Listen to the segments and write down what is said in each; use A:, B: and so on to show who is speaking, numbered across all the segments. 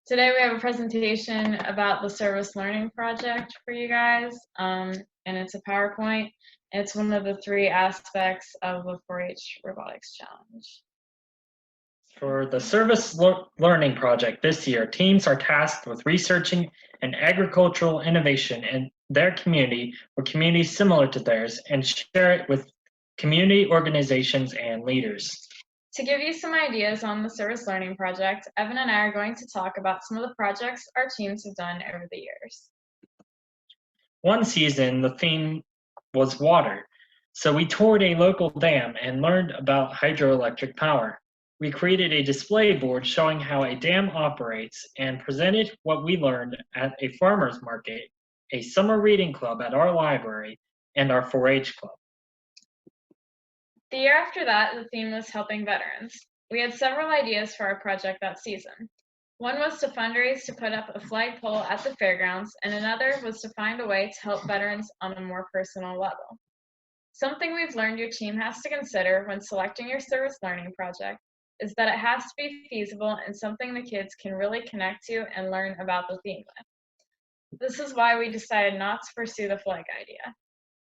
A: Today we have a presentation about the service learning project for you guys, and it's a PowerPoint. It's one of the three aspects of the 4-H Robotics Challenge.
B: For the service learning project this year, teams are tasked with researching an agricultural innovation in their community or communities similar to theirs and share it with community organizations and leaders.
A: To give you some ideas on the service learning project, Evan and I are going to talk about some of the projects our teams have done over the years.
B: One season, the theme was water, so we toured a local dam and learned about hydroelectric power. We created a display board showing how a dam operates and presented what we learned at a farmer's market, a summer reading club at our library, and our 4-H club.
A: The year after that, the theme was helping veterans. We had several ideas for our project that season. One was to fundraise to put up a flagpole at the fairgrounds, and another was to find a way to help veterans on a more personal level. Something we've learned your team has to consider when selecting your service learning project is that it has to be feasible and something the kids can really connect to and learn about the theme with. This is why we decided not to pursue the flag idea.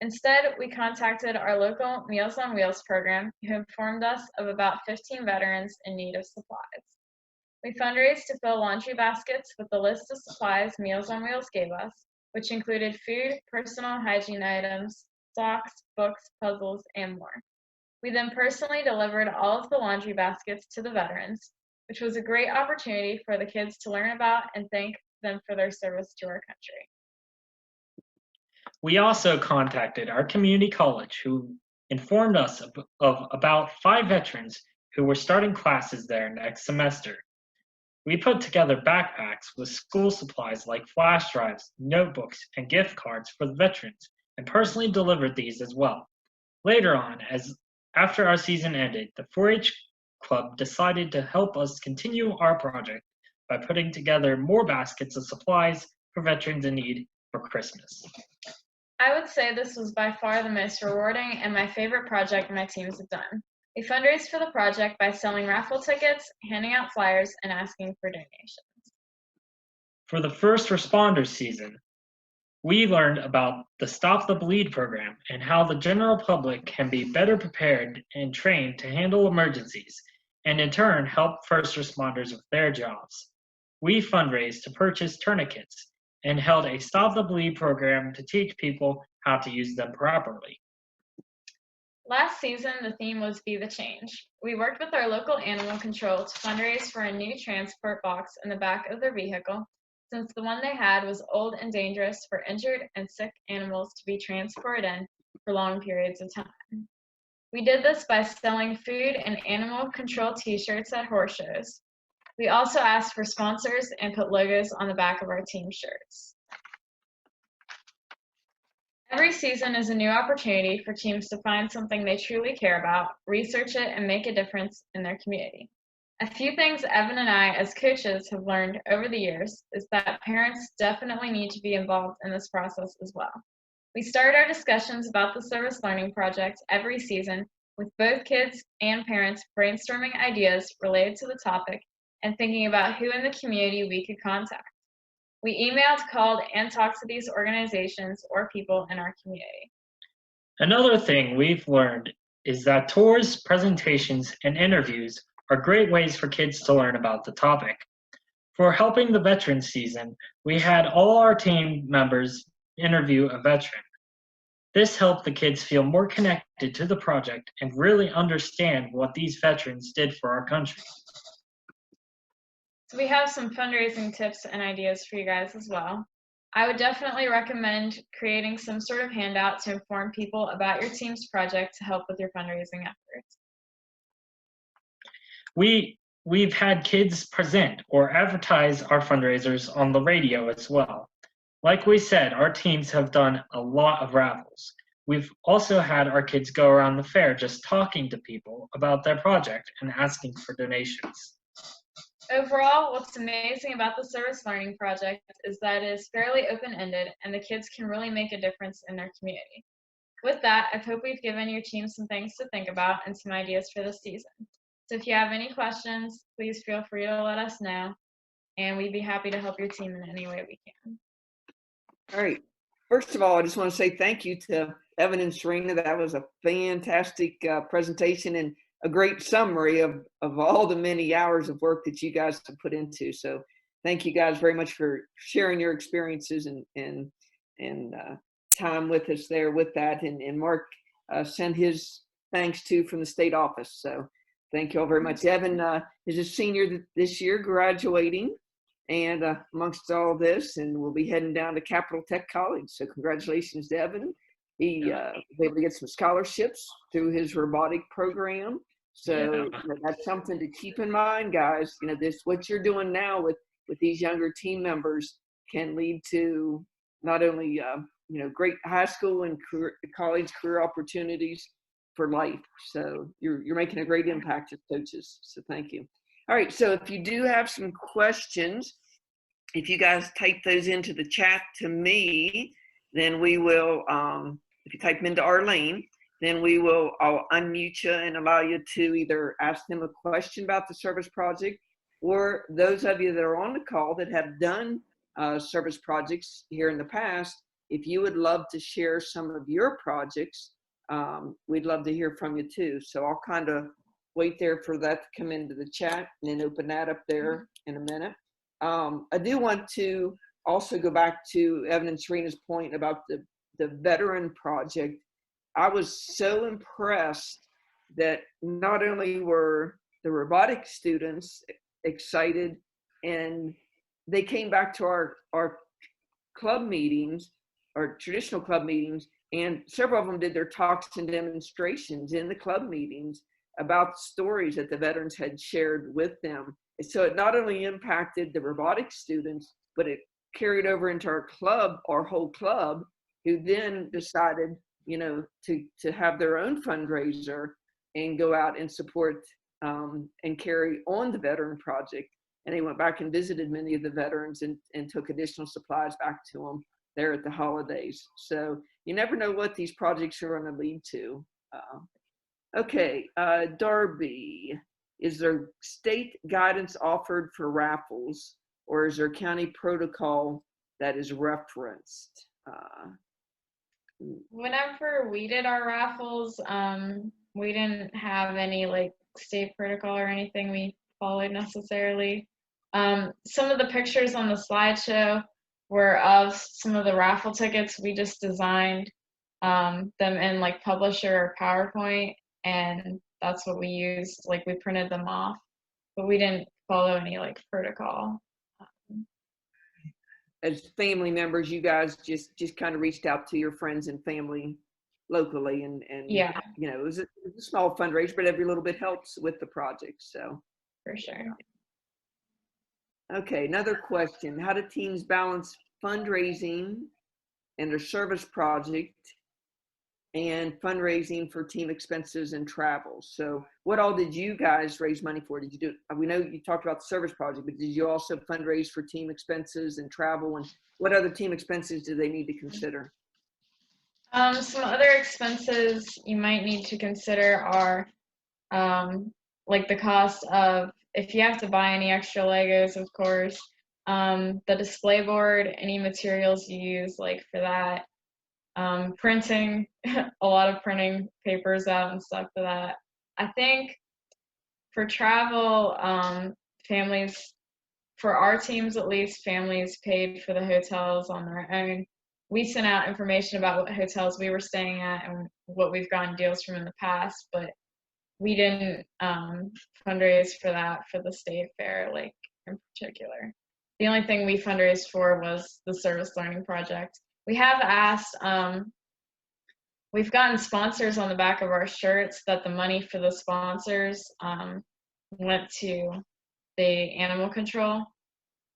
A: Instead, we contacted our local Meals on Wheels program, who informed us of about 15 veterans in need of supplies. We fundraised to fill laundry baskets with the list of supplies Meals on Wheels gave us, which included food, personal hygiene items, socks, books, puzzles, and more. We then personally delivered all of the laundry baskets to the veterans, which was a great opportunity for the kids to learn about and thank them for their service to our country.
B: We also contacted our community college, who informed us of about 5 veterans who were starting classes there next semester. We put together backpacks with school supplies like flash drives, notebooks, and gift cards for the veterans, and personally delivered these as well. Later on, after our season ended, the 4-H club decided to help us continue our project by putting together more baskets of supplies for veterans in need for Christmas.
A: I would say this was by far the most rewarding and my favorite project my teams have done. We fundraised for the project by selling raffle tickets, handing out flyers, and asking for donations.
B: For the first responders season, we learned about the Stop the Bleed program and how the general public can be better prepared and trained to handle emergencies, and in turn help first responders with their jobs. We fundraised to purchase tourniquets and held a Stop the Bleed program to teach people how to use them properly.
A: Last season, the theme was Be the Change. We worked with our local animal control to fundraise for a new transport box in the back of their vehicle, since the one they had was old and dangerous for injured and sick animals to be transported in for long periods of time. We did this by selling food and animal control t-shirts at horse shows. We also asked for sponsors and put logos on the back of our team shirts. Every season is a new opportunity for teams to find something they truly care about, research it, and make a difference in their community. A few things Evan and I, as coaches, have learned over the years is that parents definitely need to be involved in this process as well. We start our discussions about the service learning project every season with both kids and parents brainstorming ideas related to the topic and thinking about who in the community we could contact. We emailed, called, and talked to these organizations or people in our community.
B: Another thing we've learned is that tours, presentations, and interviews are great ways for kids to learn about the topic. For helping the veterans season, we had all our team members interview a veteran. This helped the kids feel more connected to the project and really understand what these veterans did for our country.
A: So we have some fundraising tips and ideas for you guys as well. I would definitely recommend creating some sort of handout to inform people about your team's project to help with your fundraising efforts.
B: We've had kids present or advertise our fundraisers on the radio as well. Like we said, our teams have done a lot of raffles. We've also had our kids go around the fair just talking to people about their project and asking for donations.
A: Overall, what's amazing about the service learning project is that it is fairly open-ended and the kids can really make a difference in their community. With that, I hope we've given your team some things to think about and some ideas for this season. So if you have any questions, please feel free to let us know. and we'd be happy to help your team in any way we can.
C: All right. First of all, I just want to say thank you to Evan and Serena. That was a fantastic presentation and a great summary of all the many hours of work that you guys have put into. So thank you guys very much for sharing your experiences and time with us there with that. And Mark sent his thanks to from the state office. So thank you all very much. Evan is a senior this year, graduating. And amongst all this, and we'll be heading down to Capital Tech College. So congratulations to Evan. He was able to get some scholarships through his robotic program. So that's something to keep in mind, guys. You know, what you're doing now with these younger team members can lead to not only great high school and college career opportunities for life. So you're making a great impact as coaches. So thank you. All right, so if you do have some questions, if you guys type those into the chat to me, then we will, if you type them into Arlene, then I'll unmute you and allow you to either ask them a question about the service project, or those of you that are on the call that have done service projects here in the past, if you would love to share some of your projects, we'd love to hear from you too. So I'll kind of wait there for that to come into the chat and then open that up there in a minute. I do want to also go back to Evan and Serena's point about the veteran project. I was so impressed that not only were the robotic students excited, and they came back to our club meetings, our traditional club meetings, and several of them did their talks and demonstrations in the club meetings about stories that the veterans had shared with them. So it not only impacted the robotics students, but it carried over into our club, our whole club, who then decided, to have their own fundraiser and go out and support and carry on the veteran project. And they went back and visited many of the veterans and took additional supplies back to them there at the holidays. So you never know what these projects are going to lead to. Okay, Darby, is there state guidance offered for raffles, or is there county protocol that is referenced?
A: Whenever we did our raffles, we didn't have any state protocol or anything we followed necessarily. Some of the pictures on the slideshow were of some of the raffle tickets. We just designed them in Publisher or PowerPoint, and that's what we used. We printed them off, but we didn't follow any protocol.
C: As family members, you guys just kind of reached out to your friends and family locally, and
A: yeah,
C: it was a small fundraiser, but every little bit helps with the project. So
A: for sure.
C: Okay, another question: how do teams balance fundraising and their service project and fundraising for team expenses and travel? So what all did you guys raise money for? Did you do, we know you talked about the service project, but did you also fundraise for team expenses and travel? And what other team expenses do they need to consider?
A: Some other expenses you might need to consider are the cost of, if you have to buy any extra Legos, of course, the display board, any materials you use for that, printing, a lot of printing papers out and stuff for that. I think for travel, families, for our teams at least, families paid for the hotels on their own. We sent out information about what hotels we were staying at and what we've gotten deals from in the past, but we didn't fundraise for that for the state fair, in particular. The only thing we fundraised for was the service learning project. We have asked, we've gotten sponsors on the back of our shirts that the money for the sponsors went to the animal control,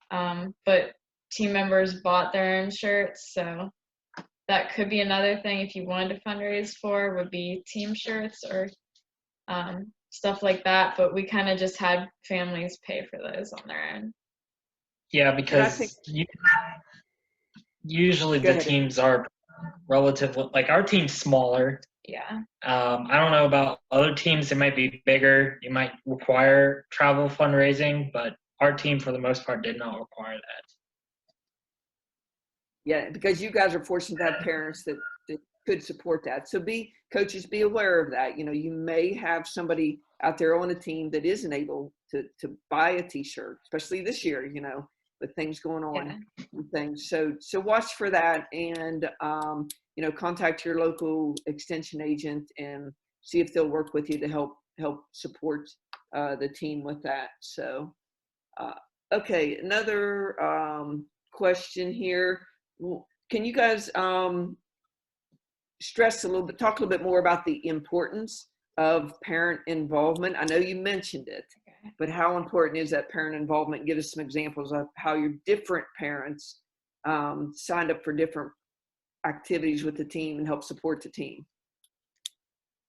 A: but team members bought their own shirts, so that could be another thing if you wanted to fundraise for, would be team shirts or stuff like that, but we kind of just had families pay for those on their own.
B: Yeah, because usually the teams are relatively, our team's smaller.
A: Yeah.
B: I don't know about other teams that might be bigger. You might require travel fundraising, but our team, for the most part, did not require that.
C: Yeah, because you guys are fortunate to have parents that could support that. So coaches, be aware of that. You know, you may have somebody out there on a team that isn't able to buy a t-shirt, especially this year, you know, with things going on and things. So watch for that, and you know, contact your local extension agent and see if they'll work with you to help support the team with that. So okay, another question here. Can you guys stress a little bit, talk a little bit more about the importance of parent involvement? I know you mentioned it, but how important is that parent involvement? Give us some examples of how your different parents signed up for different activities with the team and help support the team.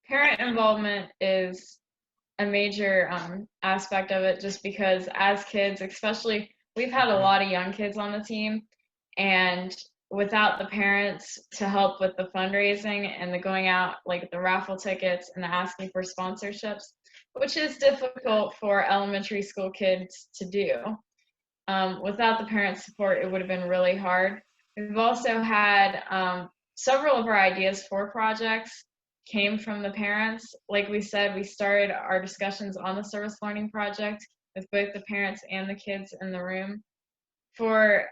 A: Parent involvement is a major aspect of it, just because as kids, especially, we've had a lot of young kids on the team, and without the parents to help with the fundraising and the going out, like the raffle tickets and the asking for sponsorships, which is difficult for elementary school kids to do. Without the parent support, it would have been really hard. We've also had several of our ideas for projects came from the parents. Like we said, we started our discussions on the service learning project with both the parents and the kids in the room. For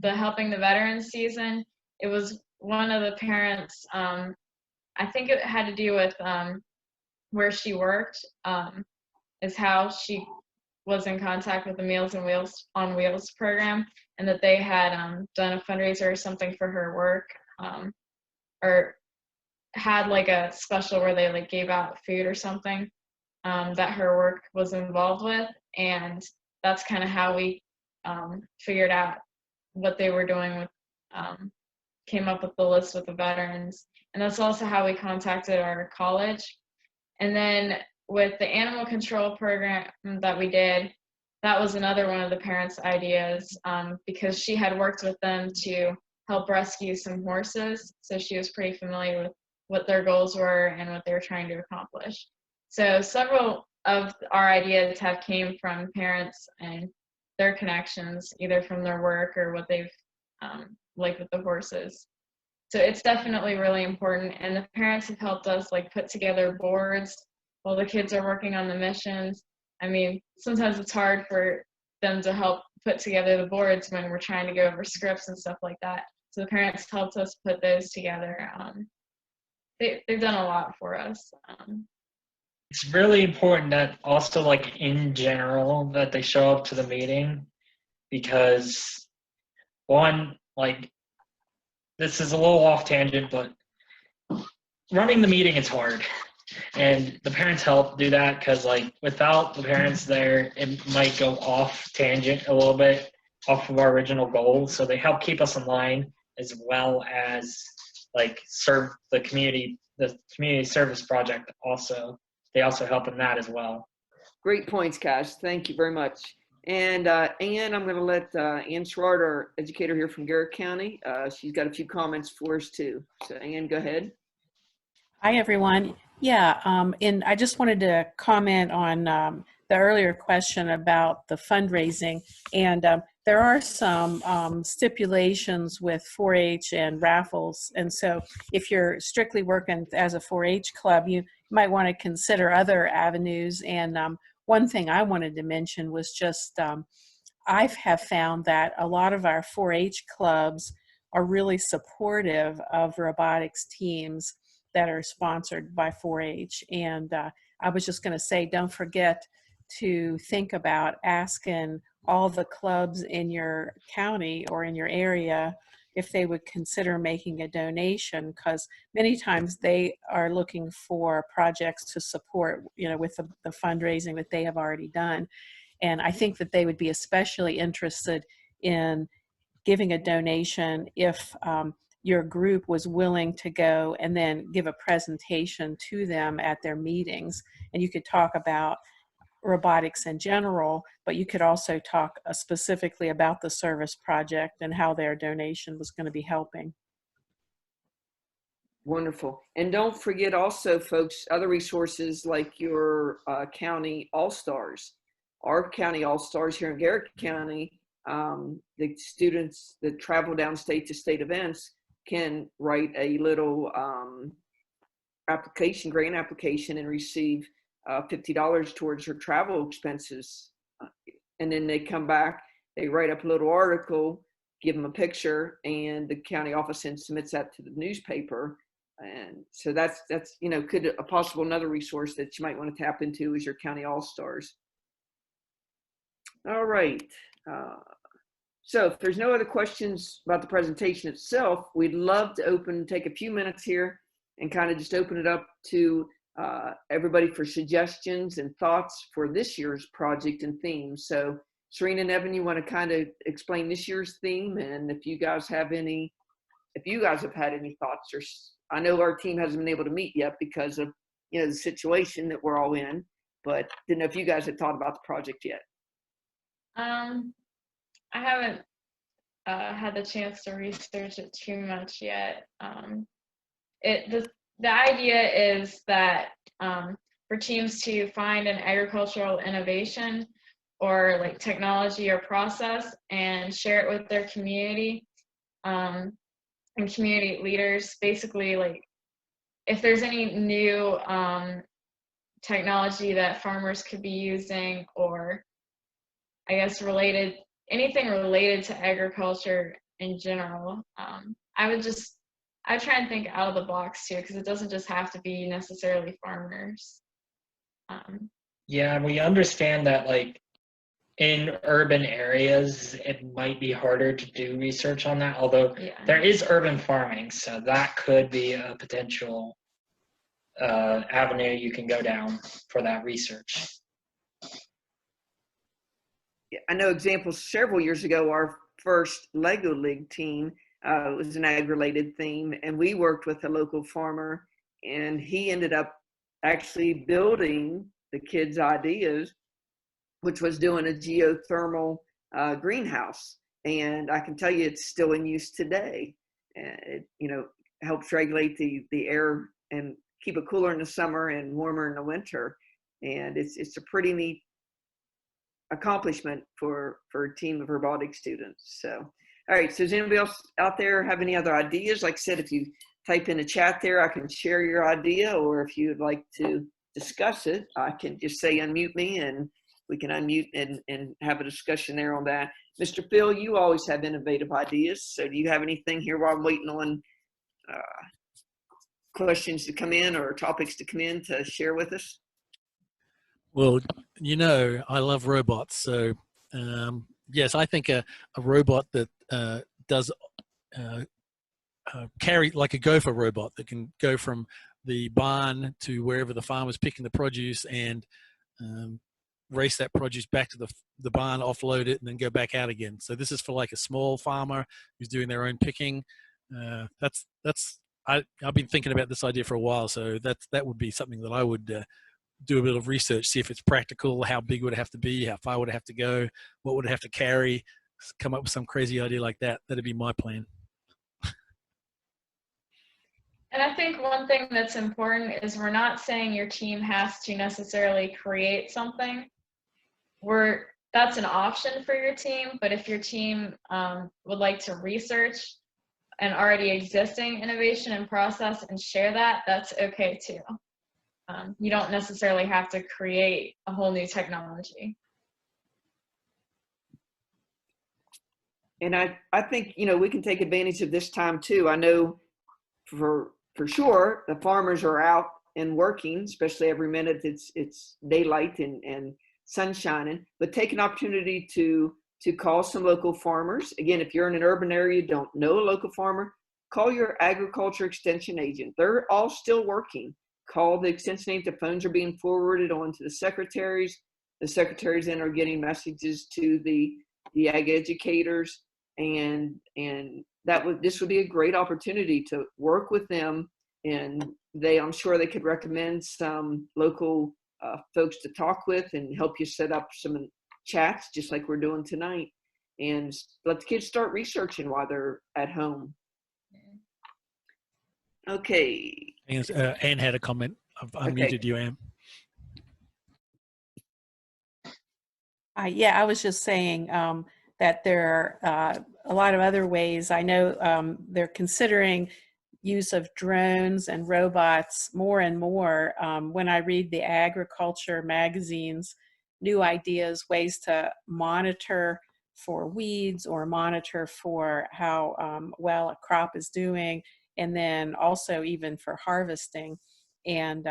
A: the Helping the Veterans season, it was one of the parents, I think it had to do with where she worked, is how she was in contact with the Meals on Wheels program, and that they had done a fundraiser or something for her work, or had like a special where they like gave out food or something that her work was involved with, and that's kind of how we figured out what they were doing with, came up with the list with the veterans. And that's also how we contacted our college. And then with the animal control program that we did, that was another one of the parents' ideas, because she had worked with them to help rescue some horses. So she was pretty familiar with what their goals were and what they were trying to accomplish. So several of our ideas have came from parents and their connections, either from their work or what they've like with the horses. So it's definitely really important, and the parents have helped us like put together boards while the kids are working on the missions. I mean, sometimes it's hard for them to help put together the boards when we're trying to go over scripts and stuff like that. So the parents helped us put those together. They've done a lot for us.
B: It's really important that also, like, in general, that they show up to the meeting, because one, like, this is a little off tangent, but running the meeting is hard, and the parents help do that, because like without the parents there, it might go off tangent a little bit off of our original goals. So they help keep us in line, as well as like serve the community service project also. They also help in that as well.
C: Great points, Cash. Thank you very much. And Ann, I'm going to let Ann Schwartz, our educator here from Garrett County. She's got a few comments for us too. So Ann, go ahead.
D: Hi, everyone. Yeah, and I just wanted to comment on the earlier question about the fundraising. And there are some stipulations with 4-H and raffles. And so if you're strictly working as a 4-H club, you might want to consider other avenues. And one thing I wanted to mention was just I have found that a lot of our 4-H clubs are really supportive of robotics teams that are sponsored by 4-H. And I was just going to say, don't forget to think about asking all the clubs in your county or in your area if they would consider making a donation, because many times they are looking for projects to support, you know, with the fundraising that they have already done. And I think that they would be especially interested in giving a donation if your group was willing to go and then give a presentation to them at their meetings. And you could talk about robotics in general, but you could also talk specifically about the service project and how their donation was going to be helping.
C: Wonderful. And don't forget also, folks, other resources like your county all-stars. our county all-stars here in Garrett County, the students that travel downstate to state events can write a little grant application, and receive $50 towards their travel expenses. And then they come back, they write up a little article, give them a picture, and the county office then submits that to the newspaper. And so that's could a possible another resource that you might want to tap into is your county all-stars. All right. So if there's no other questions about the presentation itself, we'd love to take a few minutes here and kind of just open it up to everybody for suggestions and thoughts for this year's project and theme. So Serena and Evan, you want to kind of explain this year's theme, and if you guys have had any thoughts, or I know our team hasn't been able to meet yet because of the situation that we're all in, but didn't know if you guys had thought about the project yet.
A: I haven't had the chance to research it too much yet. The idea is that for teams to find an agricultural innovation or like technology or process and share it with their community and community leaders. Basically, like if there's any new technology that farmers could be using, or I guess anything related to agriculture in general, I try and think out of the box too, because it doesn't just have to be necessarily farmers.
B: Yeah, we understand that like in urban areas, it might be harder to do research on that, although there is urban farming, so that could be a potential avenue you can go down for that research.
C: Yeah, I know examples several years ago, our first LEGO League team was an ag-related theme, and we worked with a local farmer, and he ended up actually building the kids' ideas, which was doing a geothermal greenhouse. And I can tell you it's still in use today. It helps regulate the air and keep it cooler in the summer and warmer in the winter. And it's a pretty neat accomplishment for a team of robotics students. So, all right, so does anybody else out there have any other ideas? Like I said, if you type in the chat there, I can share your idea, or if you'd like to discuss it, I can just say unmute me and we can unmute and have a discussion there on that. Mr. Phil, you always have innovative ideas. So do you have anything here while I'm waiting on questions to come in or topics to come in to share with us?
E: Well, I love robots. So yes, I think a robot that does carry, like a gopher robot that can go from the barn to wherever the farmer's picking the produce and race that produce back to the barn, offload it, and then go back out again. So this is for like a small farmer who's doing their own picking. I've been thinking about this idea for a while, so that would be something that I would do a bit of research, see if it's practical, how big would it have to be, how far would it have to go, what would it have to carry, come up with some crazy idea like that. That'd be my plan.
A: And I think one thing that's important is we're not saying your team has to necessarily create something. That's an option for your team, but if your team would like to research an already existing innovation and process and share that, that's okay too. You don't necessarily have to create a whole new technology.
C: And I think, we can take advantage of this time too. I know for sure the farmers are out and working, especially every minute it's daylight and sun shining, but take an opportunity to call some local farmers. Again, if you're in an urban area, you don't know a local farmer, call your agriculture extension agent. They're all still working. Call the extension agent. The phones are being forwarded on to the secretaries. The secretaries then are getting messages to the ag educators, and this would be a great opportunity to work with them. And I'm sure they could recommend some local folks to talk with and help you set up some chats, just like we're doing tonight, and let the kids start researching while they're at home. Okay.
E: Anne had a comment. I've unmuted you, Anne.
D: Yeah, I was just saying that there are a lot of other ways. I know they're considering use of drones and robots more and more. When I read the agriculture magazines, new ideas, ways to monitor for weeds or monitor for how well a crop is doing, and then also even for harvesting. And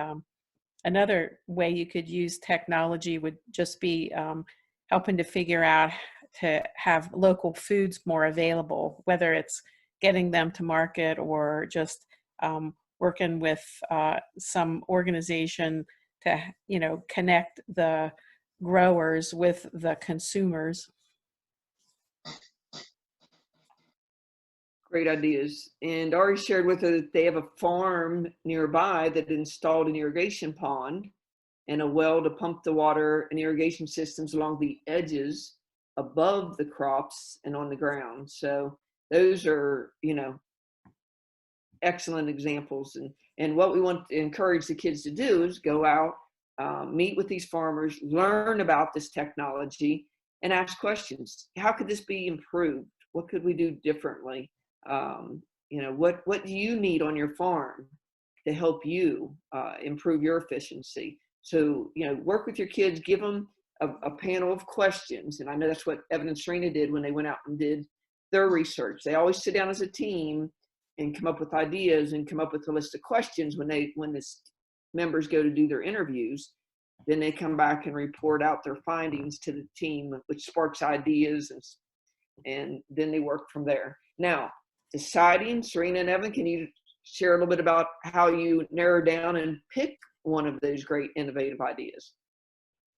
D: another way you could use technology would just be helping to figure out to have local foods more available, whether it's getting them to market or just working with some organization to, you know, connect the growers with the consumers.
C: Great ideas. And Ari shared with us that they have a farm nearby that installed an irrigation pond and a well to pump the water and irrigation systems along the edges above the crops and on the ground. So those are, you know, excellent examples. And what we want to encourage the kids to do is go out, meet with these farmers, learn about this technology, and ask questions. How could this be improved? What could we do differently? You know, what do you need on your farm to help you improve your efficiency? So, you know, work with your kids, give them a panel of questions. And I know that's what Evan and Serena did when they went out and did their research. They always sit down as a team and come up with ideas and come up with a list of questions when the members go to do their interviews. Then they come back and report out their findings to the team, which sparks ideas, and then they work from there. Now, deciding, Serena and Evan, can you share a little bit about how you narrow down and pick one of those great innovative ideas?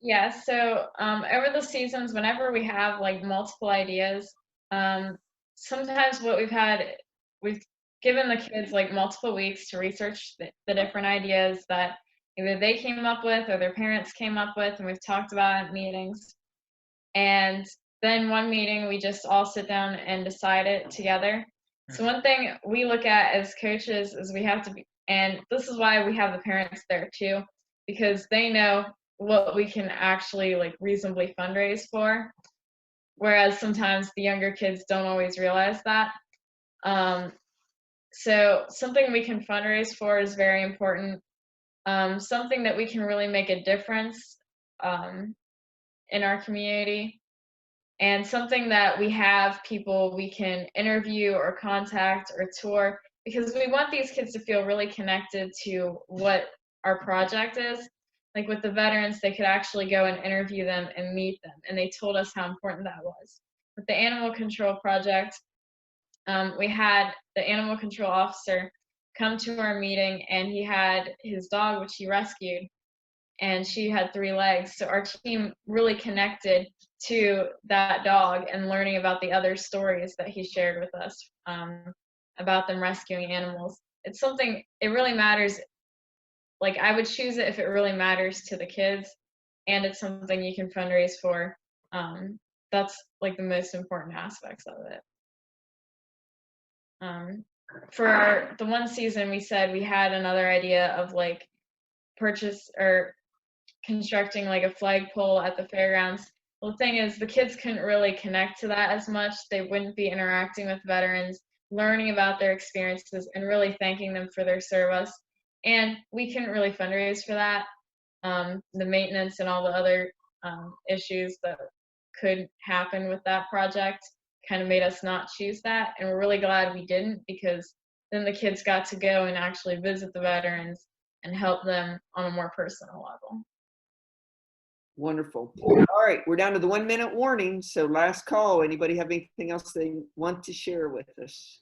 A: Yeah, so over the seasons, whenever we have like multiple ideas, sometimes what we've given the kids like multiple weeks to research the different ideas that either they came up with or their parents came up with, and we've talked about at meetings. And then one meeting, we just all sit down and decide it together. So one thing we look at as coaches is we have to be, and this is why we have the parents there too, because they know what we can actually like reasonably fundraise for, whereas sometimes the younger kids don't always realize that. So something we can fundraise for is very important. Something that we can really make a difference in our community, and something that we have people we can interview or contact or tour, because we want these kids to feel really connected to what our project is. Like with the veterans, they could actually go and interview them and meet them, and they told us how important that was. With the animal control project, we had the animal control officer come to our meeting, and he had his dog, which he rescued, and she had 3 legs. So our team really connected to that dog and learning about the other stories that he shared with us about them rescuing animals. It's something, it really matters. Like, I would choose it if it really matters to the kids, and it's something you can fundraise for. That's like the most important aspects of it. For the one season, we said we had another idea of like purchase or constructing like a flagpole at the fairgrounds. Well, the thing is, the kids couldn't really connect to that as much. They wouldn't be interacting with veterans, learning about their experiences, and really thanking them for their service. And we couldn't really fundraise for that. The maintenance and all the other issues that could happen with that project kind of made us not choose that. And we're really glad we didn't, because then the kids got to go and actually visit the veterans and help them on a more personal level.
C: Wonderful. All right, we're down to the 1-minute warning. So last call. Anybody have anything else they want to share with us?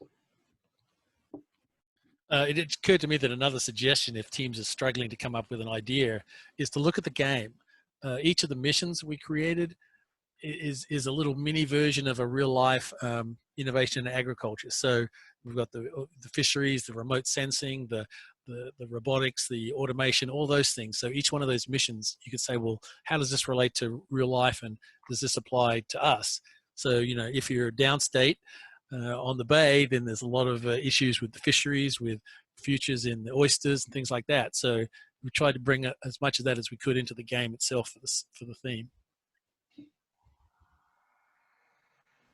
E: It occurred to me that another suggestion, if teams are struggling to come up with an idea, is to look at the game. Each of the missions we created is a little mini version of a real life innovation in agriculture. So we've got the fisheries, the remote sensing, the robotics, the automation, all those things. So each one of those missions, you could say, well, how does this relate to real life, and does this apply to us? So, you know, if you're downstate on the bay, then there's a lot of issues with the fisheries, with futures in the oysters and things like that. So we tried to bring as much of that as we could into the game itself for the theme.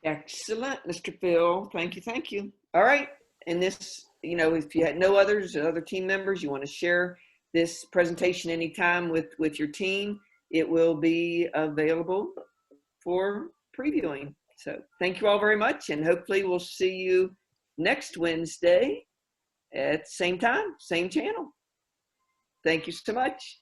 C: Excellent, Mr. Phil. Thank you. Thank you. All right. And this, if you had no other team members, you want to share this presentation anytime with your team, it will be available for previewing. So thank you all very much. And hopefully we'll see you next Wednesday at same time, same channel. Thank you so much.